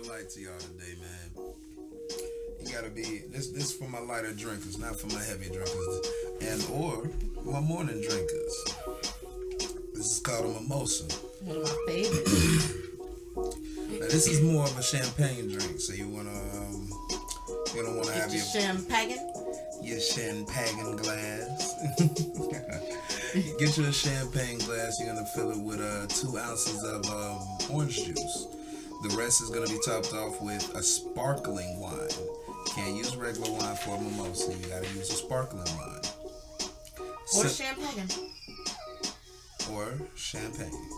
light to y'all today, man. You gotta be this for my lighter drinkers, not for my heavy drinkers, and or my morning drinkers. This is called a mimosa. One of my favorites. Now this is more of a champagne drink, so you wanna have your champagne. Your champagne glass. Get you a champagne glass. You're gonna fill it with 2 ounces of orange juice. The rest is gonna be topped off with a sparkling wine. Can't use regular wine for a mimosa. You gotta use a sparkling wine. Or champagne. Or champagne.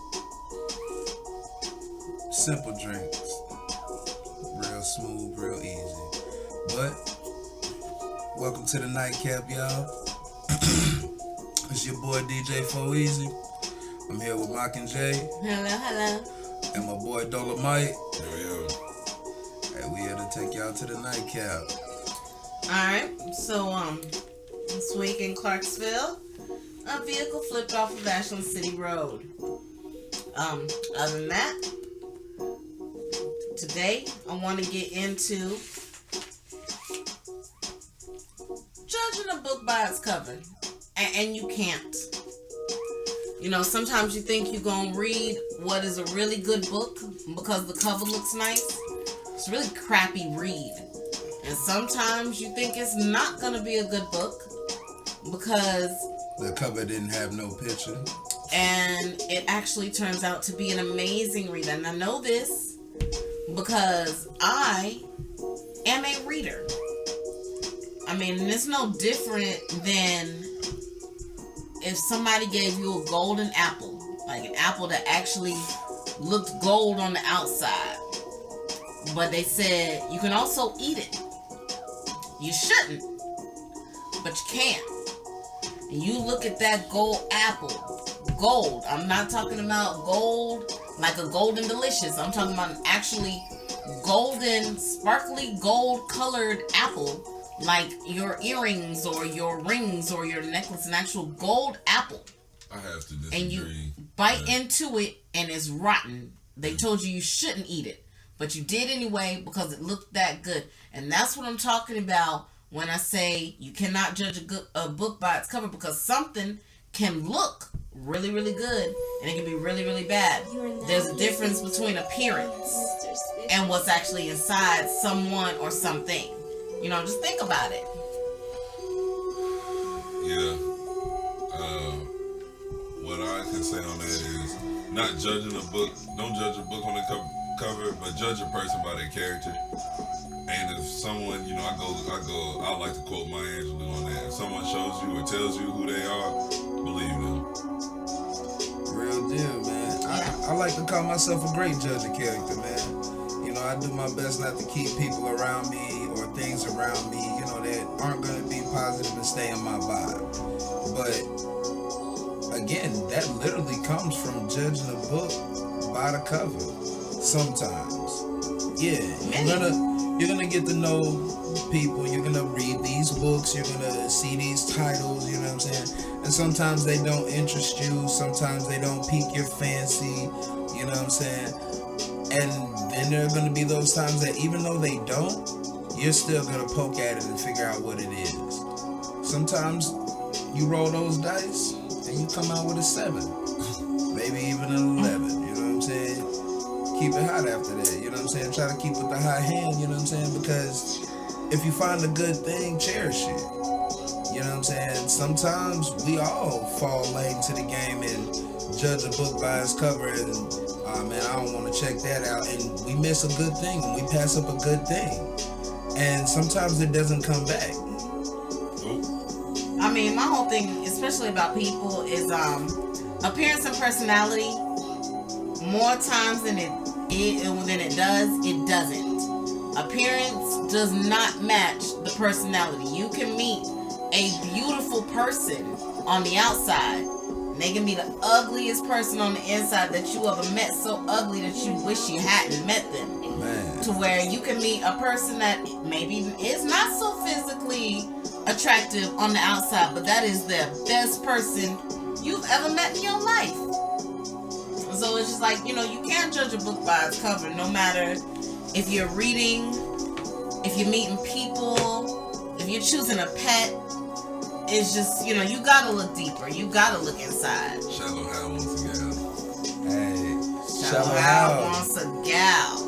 Simple drinks. Real smooth, real easy. But welcome to the nightcap, y'all. It's your boy DJ 4 Easy. I'm here with Mock and Jay. Hello. And my boy Dolomite. Yo. And we here to take y'all to the nightcap. Alright, so this week in Clarksville, a vehicle flipped off of Ashland City Road. Other than that, today I want to get into judging a book by its cover. And you can't. You know, sometimes you think you're going to read what is a really good book because the cover looks nice. It's a really crappy read. And sometimes you think it's not going to be a good book because the cover didn't have no picture. And it actually turns out to be an amazing read. And I know this because I am a reader. I mean, it's no different than if somebody gave you a golden apple, like an apple that actually looked gold on the outside, but they said you can also eat it. You shouldn't, but you can. And you look at that gold apple, gold. I'm not talking about gold like a golden delicious. I'm talking about an actually golden, sparkly gold colored apple. Like your earrings or your rings or your necklace, an actual gold apple. I have to disagree. And you bite into it and it's rotten. They told you shouldn't eat it, but you did anyway because it looked that good. And that's what I'm talking about when I say you cannot judge a book by its cover, because something can look really, really good and it can be really, really bad. There's a difference between appearance and what's actually inside someone or something. You know, just think about it. Yeah. What I can say on that is not judging a book. Don't judge a book on the cover, but judge a person by their character. And if someone, I like to quote Maya Angelou on that. If someone shows you or tells you who they are, believe them. Real deal, man. I like to call myself a great judge of character, man. You know, I do my best not to keep people around me or things around me, that aren't going to be positive and stay in my vibe. But again, that literally comes from judging a book by the cover. Sometimes, yeah, you're gonna get to know people. You're gonna read these books. You're gonna see these titles. You know what I'm saying? And sometimes they don't interest you. Sometimes they don't pique your fancy. You know what I'm saying? And then there are going to be those times that even though they don't, you're still going to poke at it and figure out what it is. Sometimes you roll those dice and you come out with a 7. Maybe even an 11. You know what I'm saying? Keep it hot after that. You know what I'm saying? Try to keep with the high hand. You know what I'm saying? Because if you find a good thing, cherish it. You know what I'm saying? Sometimes we all fall lame to the game and judge a book by its cover and man, I don't want to check that out, and we miss a good thing and we pass up a good thing, and sometimes it doesn't come back. I mean, my whole thing, especially about people, is appearance and personality. More times than it does, it doesn't. Appearance does not match the personality. You can meet a beautiful person on the outside. They can be the ugliest person on the inside that you ever met, so ugly that you wish you hadn't met them. Man. To where you can meet a person that maybe is not so physically attractive on the outside, but that is the best person you've ever met in your life. So it's just like, you can't judge a book by its cover, no matter if you're reading, if you're meeting people, if you're choosing a pet, it's just, you know, you gotta look deeper. You gotta look inside. Shallow Hal once again. Hey, Shallow Hal wants a gal.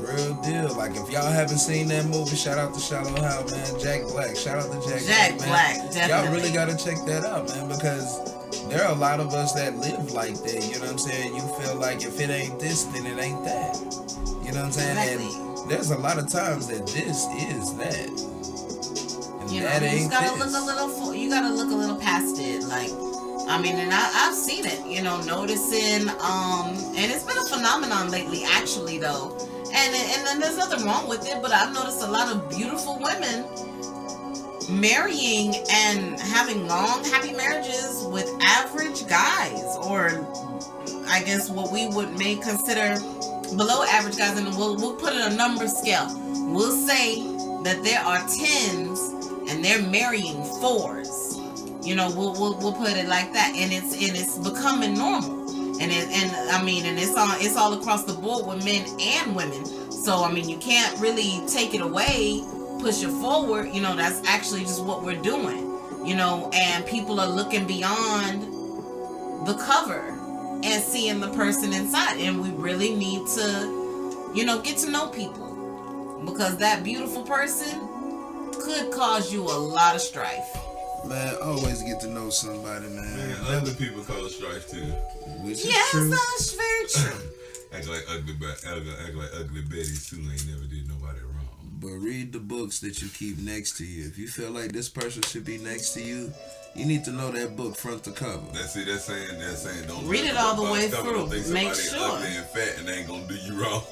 Real deal. Like, if y'all haven't seen that movie, shout out to Shallow Hal, man. Jack Black. Shout out to Jack Black, man. definitely. Y'all really gotta check that out, man, because there are a lot of us that live like that. You know what I'm saying? You feel like if it ain't this, then it ain't that. You know what I'm saying? Exactly. And there's a lot of times that this is that. And You know, that you ain't just gotta this. look a little. You gotta look a little past it. Like, I mean, and I've seen it. You know, noticing. And it's been a phenomenon lately, actually, though. And there's nothing wrong with it, but I've noticed a lot of beautiful women marrying and having long, happy marriages with average guys, or I guess what we may consider below average guys, and we'll put it a number scale. We'll say that there are 10s and they're marrying 4s. You know, we'll put it like that, and it's becoming normal. And it's all across the board with men and women. So I mean, you can't really take it away, push it forward. You know, that's actually just what we're doing. You know, and people are looking beyond the cover and seeing the person inside. And we really need to, you know, get to know people, because that beautiful person could cause you a lot of strife. Man, always get to know somebody, man. Man, other people cause strife too. Which is Yes, true. that's very true. Act like ugly Betty too ain't never did nobody wrong. But read the books that you keep next to you. If you feel like this person should be next to you, you need to know that book front to cover. That's it. That's saying. Don't Read judge it all the by way cover. through. Don't think Make somebody sure. ugly and fat and they ain't gonna do you wrong.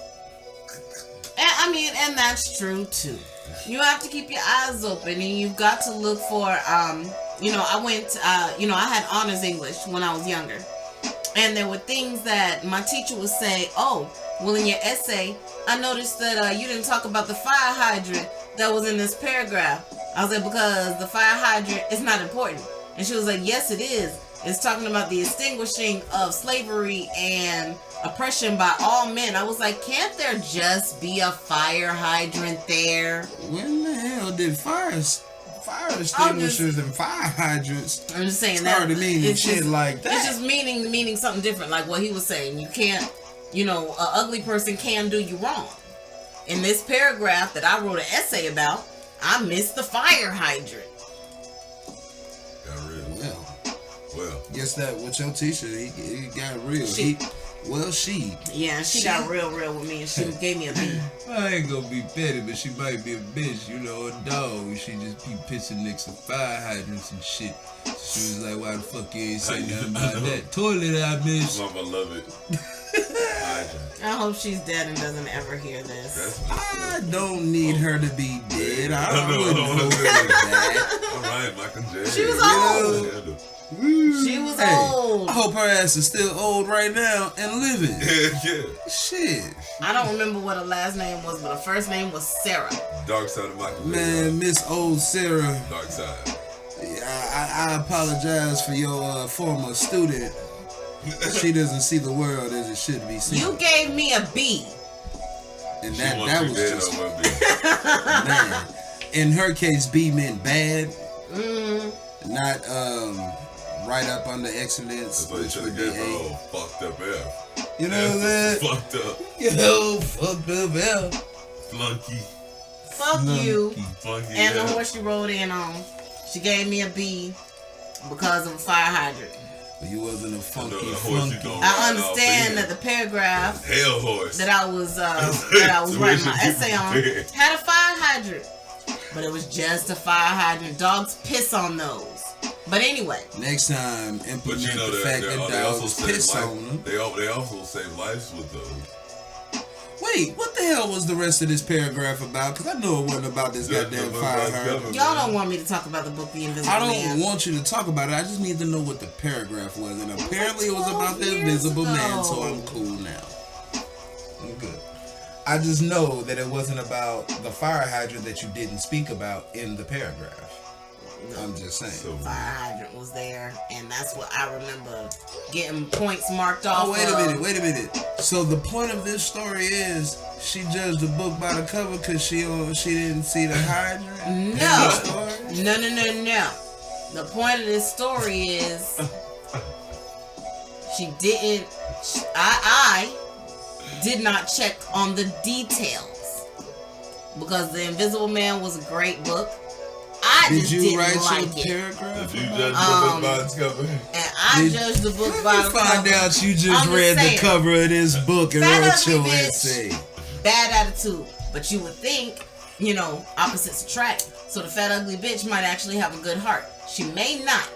And that's true too. You have to keep your eyes open, and you've got to look for, you know, I had honors English when I was younger. And there were things that my teacher would say, oh, well, in your essay, I noticed that you didn't talk about the fire hydrant that was in this paragraph. I was like, because the fire hydrant is not important. And she was like, yes, it is. It's talking about the extinguishing of slavery and oppression by all men. I was like, can't there just be a fire hydrant there? When the hell did fire extinguishers and fire hydrants I'm just saying started meaning it's shit just, like that? It's just meaning something different, like what he was saying. You can't, you know, an ugly person can do you wrong. In this paragraph that I wrote an essay about, I missed the fire hydrant. Got real. Well. Guess that with your teacher, he got real. She got real with me, and she gave me a B. I ain't gonna be petty, but she might be a bitch, you know, a dog. She just be pissing next to fire hydrants and shit. She was like, why the fuck you ain't saying nothing about that toilet I missed? Mama love it. I hope she's dead and doesn't ever hear this. I don't need her to be dead. I know, wouldn't I don't vote know. for that. All right, Michael Jackson. She was old. She was old. I hope her ass is still old right now and living. Yeah. Shit. I don't remember what her last name was, but her first name was Sarah. Dark side of Michael Jackson. Man, Miss Old Sarah. Dark side. I apologize for your former student. She doesn't see the world as it should be seen. You gave me a B. And She that wants was you dead just over a man. In her case, B meant bad, not right up under excellence. That's why you Which should would have be gave her A. a fucked up F. You know what I'm saying? Fucked up. Yo, fucked up F. Flunky. Fuck you. Flunky. And the F. horse she rode in on. She gave me a B because of a fire hydrant. You wasn't a funky the horse you flunky. don't I ride understand off that the paragraph Hell horse. that I was writing my essay on had a fire hydrant, but it was just a fire hydrant. Dogs piss on those. But anyway, Next time, implement But you know the fact that they also dogs save piss life. on them. They also save lives with those. Wait, what the hell was the rest of this paragraph about? Because I know it wasn't about this goddamn fire hydrant. y'all don't want me to talk about the book The Invisible I Man. don't want you to talk about it. I just need to know what the paragraph was. And apparently it was about the 12 years Invisible Man, ago. so I'm cool now. I'm good. I just know that it wasn't about the fire hydrant that you didn't speak about in the paragraph. I'm just saying. So fire hydrant was there, and that's what I remember getting points marked off. Oh, wait a minute. So the point of this story is she judged the book by the cover because she didn't see the hydrant? No. The point of this story is she didn't. I did not check on the details because The Invisible Man was a great book. I Did just you didn't write like your it. paragraph? Did you judge the book by its cover? And I judged the book by the Find cover. out you just I'm read saying, the cover of this book and Fat wrote Ugly your Bitch, essay. Bad attitude. But you would think, opposites attract. So the fat ugly bitch might actually have a good heart. She may not.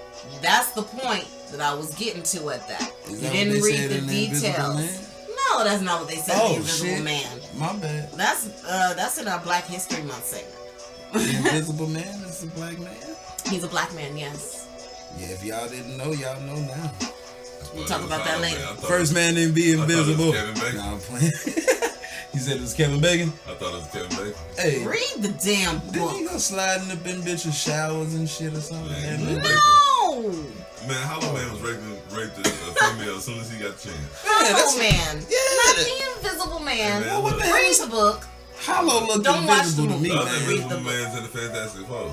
That's the point that I was getting to at that. Is You that didn't what they read said the in The Invisible details. Man? No, that's not what they said in The Invisible shit. Man. My bad. That's in our Black History Month segment. The Invisible Man is a black man? He's a black man, yes. Yeah, if y'all didn't know, y'all know now. We'll talk about that later. First man didn't be invisible. Kevin Bacon. Nah, I'm playing. He said it was Kevin Bacon? I thought it was Kevin Bacon. Hey, Read the damn didn't book. he go sliding up in bitches' showers and shit or something? Man, Man, No! Man, Hollow Man was raped a female as soon as he got the chance. Hollow Man. Yeah. Not the Invisible Man. Hey, man, what the hell Read is- the book. Hollow looked Don't watch invisible the to me, The other man. Read Invisible the book. Man's in the Fantastic Four.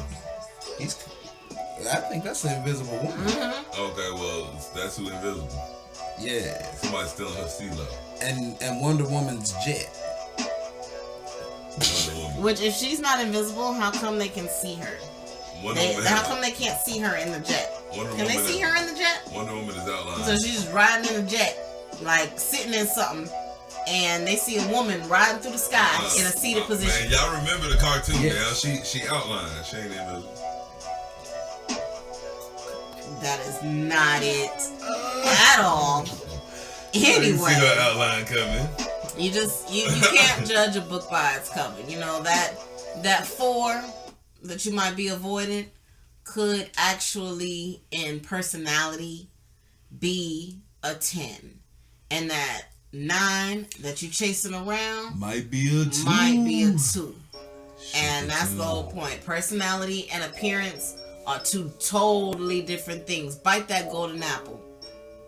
I think that's an invisible woman. Mm-hmm. Okay, well, that's who invisible. Yeah. Somebody's stealing her CeeLo. And Wonder Woman's jet. Wonder Woman. Which, if she's not invisible, how come they can see her? Wonder Woman How has- come they can't see her in the jet? Wonder Can they Woman see is- her in the jet? Wonder Woman is outlined. So she's just riding in the jet, like sitting in something, and they see a woman riding through the sky in a seated position. Man, y'all remember the cartoon Yeah. now? She outlined. She ain't invisible. That is not it at all. You see her Anyway, outline coming. you can't judge a book by its cover. You know that 4 that you might be avoiding could actually, in personality, be a 10, and that 9 that you chasing around Might be a 2. might be a 2. And that's the whole point. Personality and appearance are 2 totally different things. Bite that golden apple,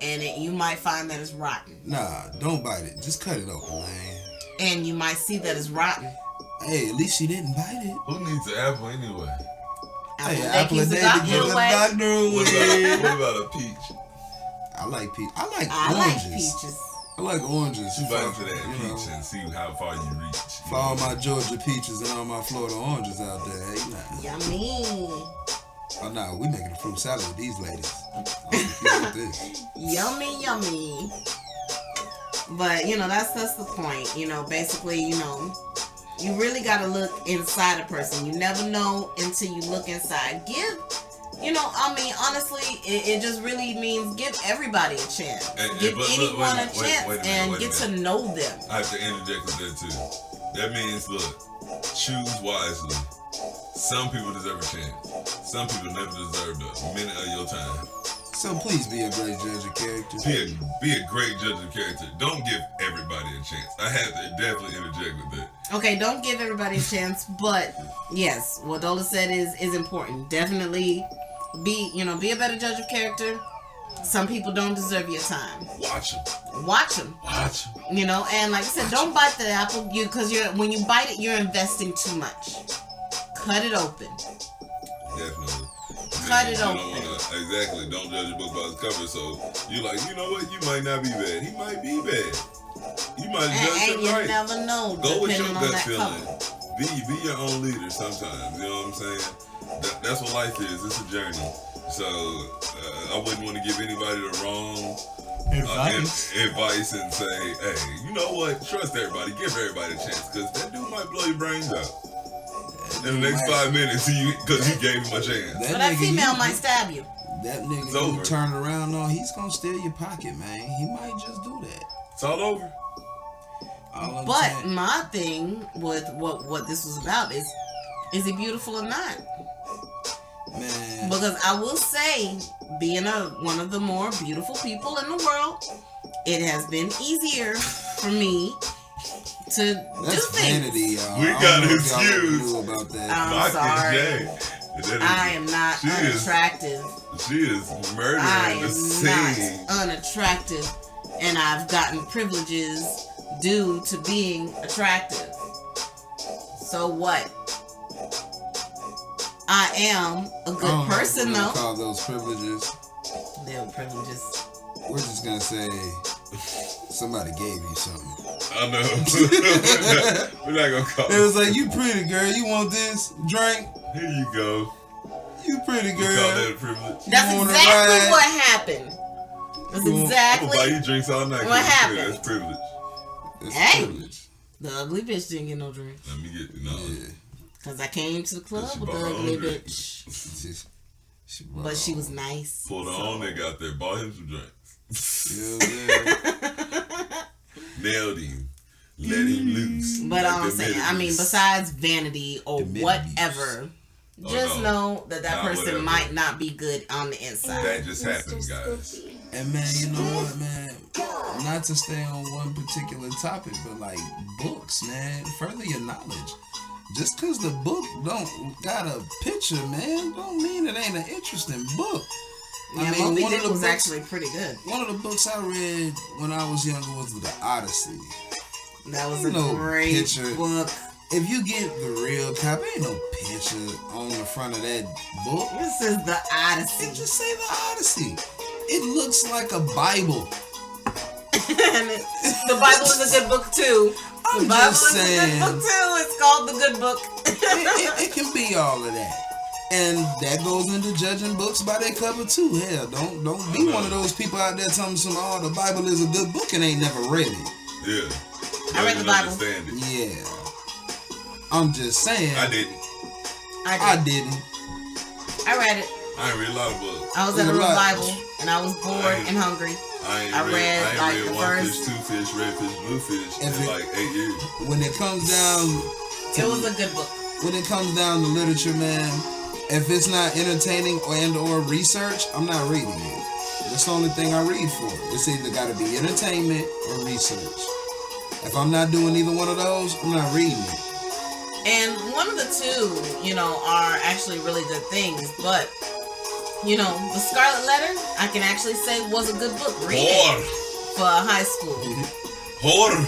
and you might find that it's rotten. Nah, don't bite it. Just cut it open, man. And you might see that it's rotten. Hey, at least she didn't bite it. Who needs an apple anyway? Apple Hey, that apple a keeps the day to doctor give the away. doctor What away. about a peach? I like peach. I like I oranges. like peaches. I like oranges. You bite into that You know, peach and see how far you reach. for all my Georgia peaches and all my Florida oranges out there. Hey, nah. Yummy. Oh, no, we making a fruit salad with these ladies. I'm confused with this. Yummy, yummy. But, that's the point. Basically, you really got to look inside a person. You never know until you look inside. Honestly, it just really means give everybody a chance. Give but look, anyone a wait a chance minute, and wait a get to minute. know them. I have to interject with that too. That means, look, choose wisely. Some people deserve a chance. Some people never deserve a minute of your time. So please be a great judge of character. Be a great judge of character. Don't give everybody a chance. I have to definitely interject with that. Okay, don't give everybody a chance, but yes, what Dola said is important. Definitely be a better judge of character. Some people don't deserve your time. Watch them. Watch them. Watch them. And like I said, don't bite the apple because when you bite it, you're investing too much. Cut it open. Definitely. Cut it You don't open. exactly. Don't judge a book by its cover. So you like, you know what? You might not be bad. He might be bad. You might judge And him you right. never know. Go with your depending on gut that feeling. cover. Be your own leader sometimes. You know what I'm saying? That's what life is. It's a journey. So I wouldn't want to give anybody the wrong advice and say, hey, you know what? Trust everybody. Give everybody a chance because that dude might blow your brains out in the next 5 minutes because you gave him a chance. But that female might stab you. That nigga It's you over. turn around on, he's gonna steal your pocket, man. He might just do that. It's all over. All I'm But saying- my thing with what this was about is he beautiful or not? man, Because I will say, being one of the more beautiful people in the world, it has been easier for me to that's do things. vanity, y'all. We I don't got know if y'all ever excuse. knew about that. I'm Mike sorry. and Jay. I am not unattractive. She is murdering the scene. I am not unattractive, and I've gotten privileges due to being attractive. So what? I am a good person, though. Call those privileges. They're privileges. We're just gonna say somebody gave you something. I know. We're not gonna call it. It was like, you pretty girl. You want this drink? Here you go. You pretty girl. You call that a privilege? That's exactly what happened. That's exactly. I'm gonna buy you drinks all night. What happened? That's privilege. It's privilege. The ugly bitch didn't get no drink. Let me get Yeah. Cause I came to the club with the ugly bitch. But she was nice. Pulled her on and got there. Bought him some drinks. Nailed him. Let him loose. But I'm saying, I mean, besides vanity or whatever, just know that person might not be good on the inside. That just happens, guys. And man, you know what, man? Not to stay on one particular topic, but like books, man. Further your knowledge. Just cause the book don't got a picture, man, don't mean it ain't an interesting book. Yeah, I mean, one of the books was actually pretty good. One of the books I read when I was younger was The Odyssey. That was a great book. If you get the real copy, ain't no picture on the front of that book. This is The Odyssey. Just say The Odyssey. It looks like a Bible. And the Bible is a good book too. The Bible is a good book too. It's called the good book. it can be all of that. And that goes into judging books by their cover too. Hell, don't be one of those people out there telling some, oh, the Bible is a good book and ain't never read it. Yeah. I read the Bible. Yeah. I'm just saying. I didn't. I didn't. I read it. I ain't read a lot of books. I was at a revival and I was bored and hungry. I read like the one fish, two fish, red fish, blue fish in like 8 years. When it comes down it was a good book. When it comes down to literature, man, if it's not entertaining or research, I'm not reading it. That's the only thing I read for. It's either got to be entertainment or research. If I'm not doing either one of those, I'm not reading it. And one of the two, are actually really good things, but The Scarlet Letter, I can actually say was a good book. Read it for high school. Whore.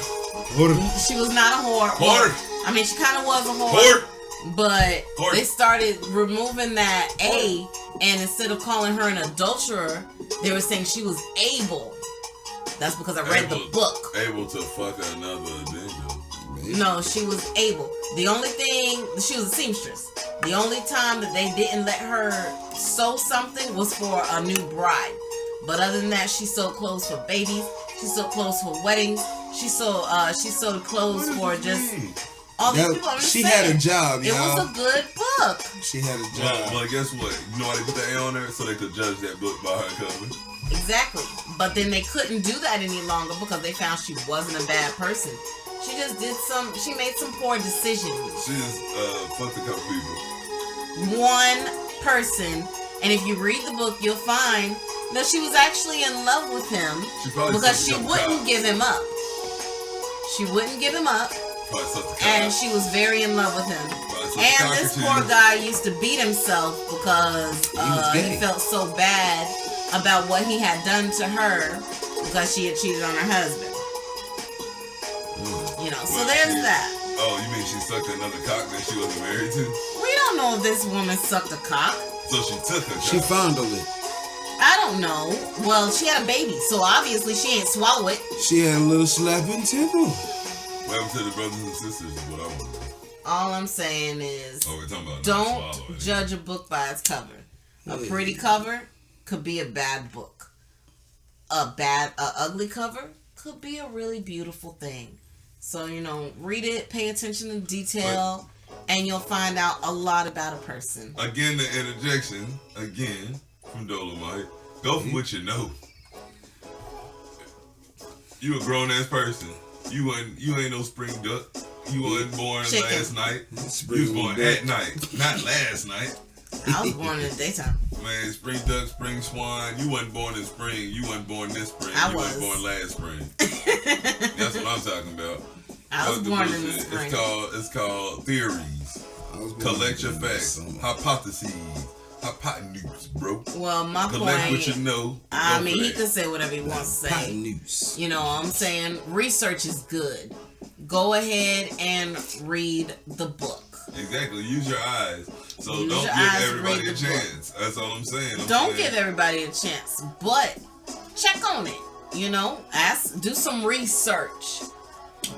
She was not a whore. Whore. I mean, she kind of was a whore. But they started removing that A, and instead of calling her an adulterer, they were saying she was able. That's because I read the book. Able to fuck another nigga. No, she was able. The only thing, she was a seamstress. The only time that they didn't let her sew something was for a new bride. But other than that, she sewed clothes for babies. She sewed clothes for weddings. She sewed clothes for just all these people. She had a job, It was a good book. She had a job. Well, guess what? You know why they put the A on there? So they could judge that book by her cover. Exactly. But then they couldn't do that any longer because they found she wasn't a bad person. She just she made some poor decisions. She just fucked a couple people. One person, and if you read the book, you'll find that she was actually in love with him because she wouldn't give him up. She wouldn't give him up, and she was very in love with him. And this poor guy used to beat himself because he felt so bad about what he had done to her because she had cheated on her husband. So there's that. Oh, you mean she sucked another cock that she wasn't married to? We don't know if this woman sucked a cock. So she took her cock. She fondled it. I don't know. Well, she had a baby, so obviously she ain't swallow it. She had a little slapping tickle. What happened to the brothers and sisters is what I want to know. All I'm saying is, we're talking about don't judge a book by its cover. A pretty cover could be a bad book. A ugly cover could be a really beautiful thing. So, read it, pay attention to detail, and you'll find out a lot about a person. Again, the interjection, from Dolomite. Go for what you know. You a grown-ass person. You ain't no spring duck. You wasn't born last night. You was born at night, not last night. I was born in the daytime. Man, spring duck, spring swan. You wasn't born in spring. You wasn't born this spring. You wasn't born last spring. That's what I'm talking about. I was born in the spring. It's called theories. Collect your facts. Hypotheses. Hypotenuse, bro. Well, my Collect point. what you know. I Go mean, for he that. can say whatever he wants to say. Hypotenuse. You know what I'm saying? Research is good. Go ahead and read the book. Exactly. Use your eyes. So Use don't your give eyes, everybody read a the book. chance. That's all I'm saying. Don't give everybody a chance, but check on it. You know, do some research.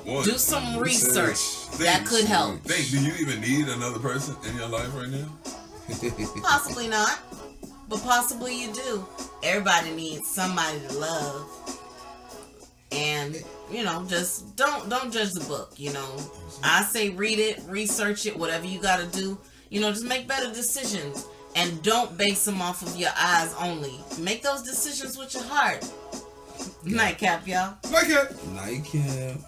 One. Do some research. Think. That could help. Think, do you even need another person in your life right now? Possibly not, but possibly you do. Everybody needs somebody to love, and you know, just don't judge the book. You know, I say read it, research it, whatever you got to do. You know, just make better decisions, and don't base them off of your eyes only. Make those decisions with your heart. Nightcap, y'all. Like it. Nightcap.